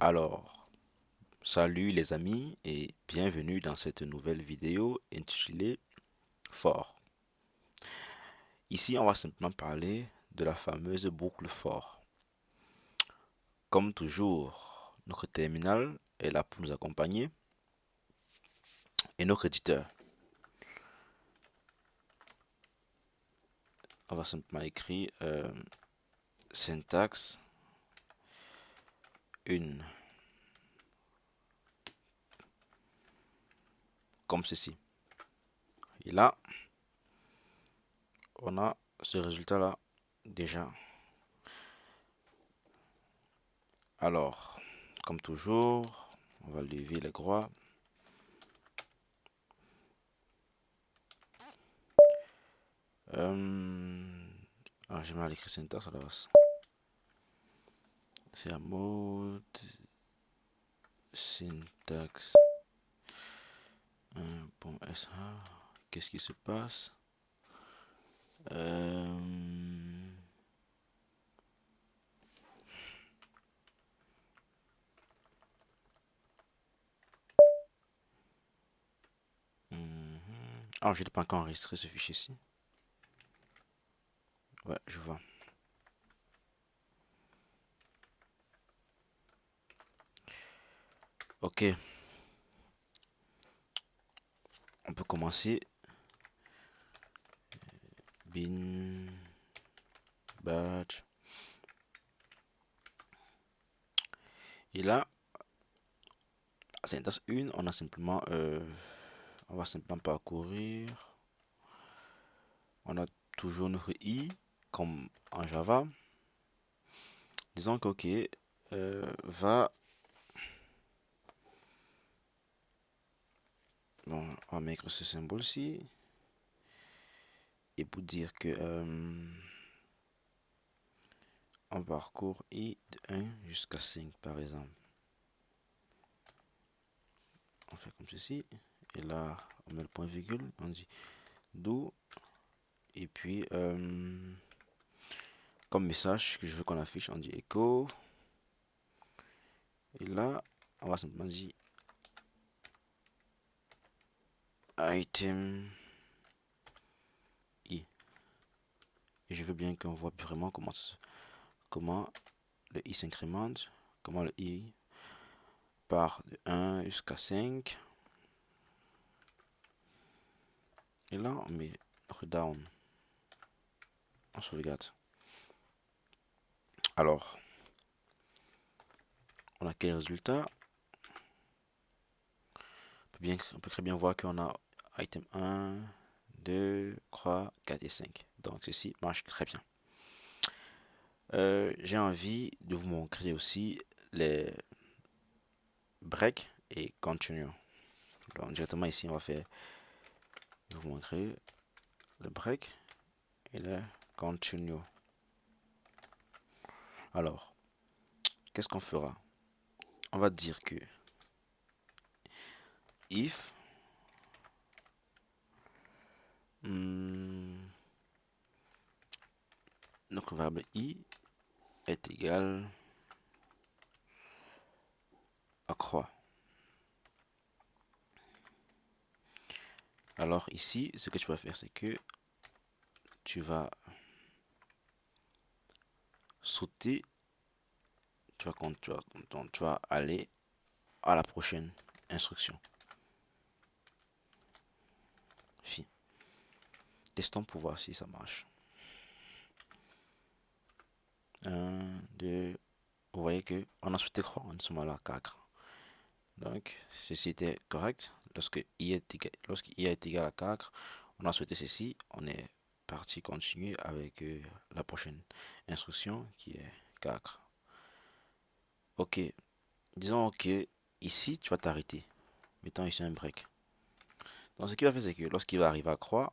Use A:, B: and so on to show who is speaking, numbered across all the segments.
A: Alors, salut les amis et bienvenue dans cette nouvelle vidéo intitulée For. Ici, on va simplement parler de la fameuse boucle For. Comme toujours, notre terminal est là pour nous accompagner et notre éditeur. On va simplement écrire syntaxe 1 comme ceci. Et là, on a ce résultat là déjà. Alors, comme toujours, on va lever les croix. J'ai mal écrit syntaxe à la base. C'est un mode syntaxe 1.sh. Qu'est-ce qui se passe? Alors, je n'ai pas encore enregistré ce fichier-ci. Ouais, je vois. Ok, on peut commencer. Bin batch. Et là, syntaxe 1, on a simplement, on va simplement parcourir. On a toujours notre i comme en Java. Disons que ok, va. Bon, on va mettre ce symbole-ci. Et pour dire que on parcourt i de 1 jusqu'à 5 par exemple. On fait comme ceci. Et là, on met le point virgule. On dit do. Et puis, comme message que je veux qu'on affiche, on dit echo. Et là, on va simplement dire item i. Et je veux bien qu'on voit vraiment comment le i s'incrémente, comment le i part de 1 jusqu'à 5. Et là, on met notre down. On sauvegarde. Alors, on a quel résultat? On peut très bien voir qu'on a item 1, 2, 3, 4 et 5. Donc ceci marche très bien. J'ai envie de vous montrer aussi les breaks et continue. Donc directement ici, on va faire, je vais vous montrer le break et le continue. Alors, qu'est-ce qu'on fera? On va dire que if notre variable i est égal à croix. Alors ici, ce que tu vas faire, c'est que tu vas sauter, tu vas aller à la prochaine instruction. Fi. Testons pour voir si ça marche. 1, 2, vous voyez que on a sauté croix, on sommes à la 4. Donc, ceci était correct. Lorsque i est égal à 4, on a souhaité ceci, on est parti continuer avec la prochaine instruction qui est 4. Ok, disons que ici tu vas t'arrêter. Mettons ici un break. Donc ce qu'il va faire, c'est que lorsqu'il va arriver à croix,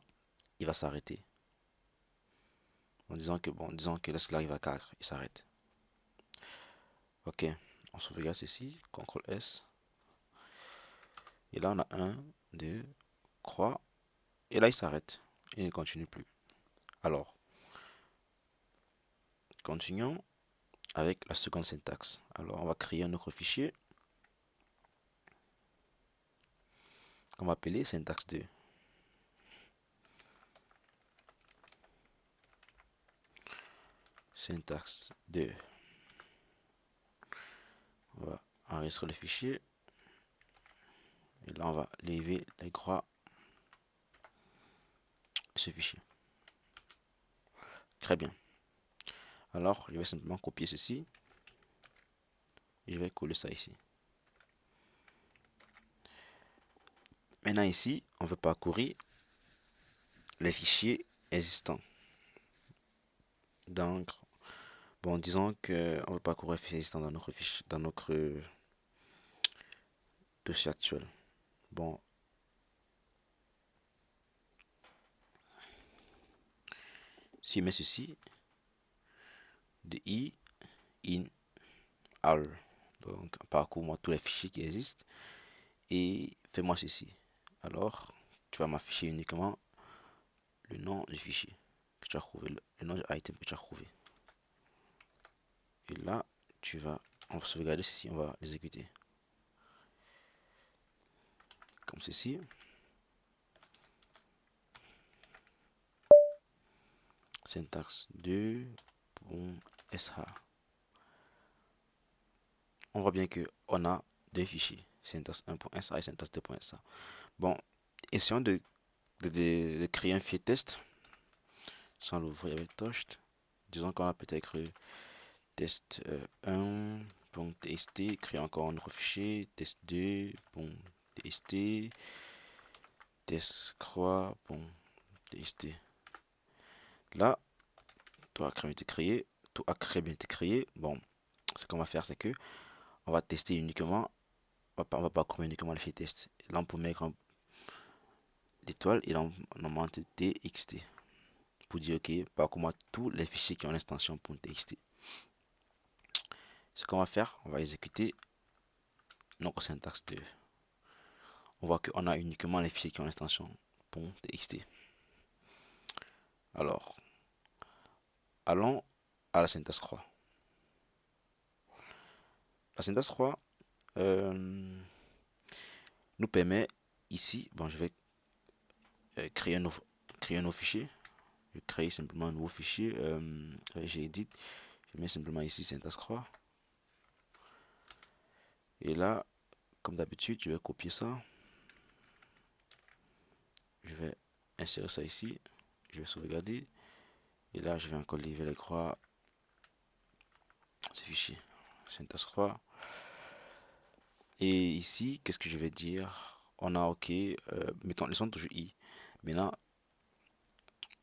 A: il va s'arrêter. En disant que lorsqu'il arrive à 4, il s'arrête. Ok, on sauvegarde ceci, CTRL S. Et là on a 1, 2, croix. Et là il s'arrête. Il ne continue plus. Alors, continuons. avec la seconde syntaxe. Alors, on va créer un autre fichier qu'on va appeler syntaxe 2. Syntaxe 2. On va enregistrer le fichier. Et là, on va lever les croix de ce fichier. Très bien. Alors, je vais simplement copier ceci. Je vais coller ça ici. Maintenant ici, on veut parcourir les fichiers existants. Donc, bon, disons qu'on veut parcourir les fichiers existants dans notre dossier actuel. Bon, si je mets ceci, de i in all. Donc, parcours-moi tous les fichiers qui existent et fais-moi ceci. Alors, tu vas m'afficher uniquement le nom du fichier que tu as trouvé, le nom du item que tu as trouvé. Et là, on va sauvegarder ceci, on va l'exécuter. Comme ceci. Syntaxe 2.sh. On voit bien que on a deux fichiers, syntaxe 1.sh et syntaxe 2.sh. Bon, essayons de créer un fichier test sans l'ouvrir avec Toast. Disons qu'on a peut-être test 1.txt, créer encore un autre fichier, test 2.txt, test croix.txt. Là, tout a très bien été créé. Bon, ce qu'on va faire, c'est que on va tester uniquement, on va parcourir uniquement le fichier test. Là, on peut mettre l'étoile et là, on monte txt pour dire ok, parcours-moi tous les fichiers qui ont l'extension .txt. Ce qu'on va faire, on va exécuter notre syntaxe 2. On voit qu'on a uniquement les fichiers qui ont l'extension .txt. Alors, allons à la syntaxe croix. La syntaxe croix nous permet ici, bon, je vais créer un nouveau fichier. Je crée simplement un nouveau fichier. J'édite, je mets simplement ici syntaxe croix. Et là, comme d'habitude, je vais copier ça. Je vais insérer ça ici. Je vais sauvegarder. Et là, je vais encore livrer les croix. Ce fichier. Syntaxe croix. Et ici, qu'est-ce que je vais dire? On a OK. Mettons, laissons toujours I. Maintenant,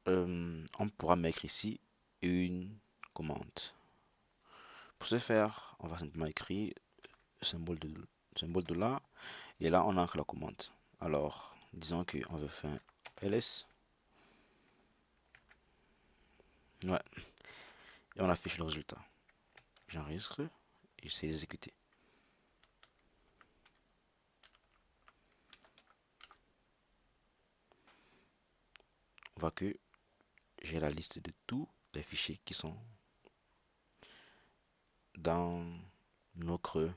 A: on pourra mettre ici une commande. Pour ce faire, on va simplement écrire le symbole de là. Et là, on entre la commande. Alors, disons qu'on veut faire ls. Ouais. Et on affiche le résultat. J'enregistre et c'est exécuté. On voit que j'ai la liste de tous les fichiers qui sont dans notre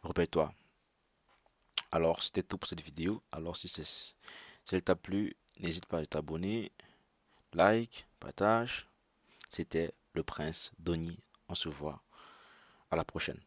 A: répertoire. Alors, c'était tout pour cette vidéo. Alors, si elle t'a plu, n'hésite pas à t'abonner, like, partage. C'était le Prince Donny. On se voit à la prochaine.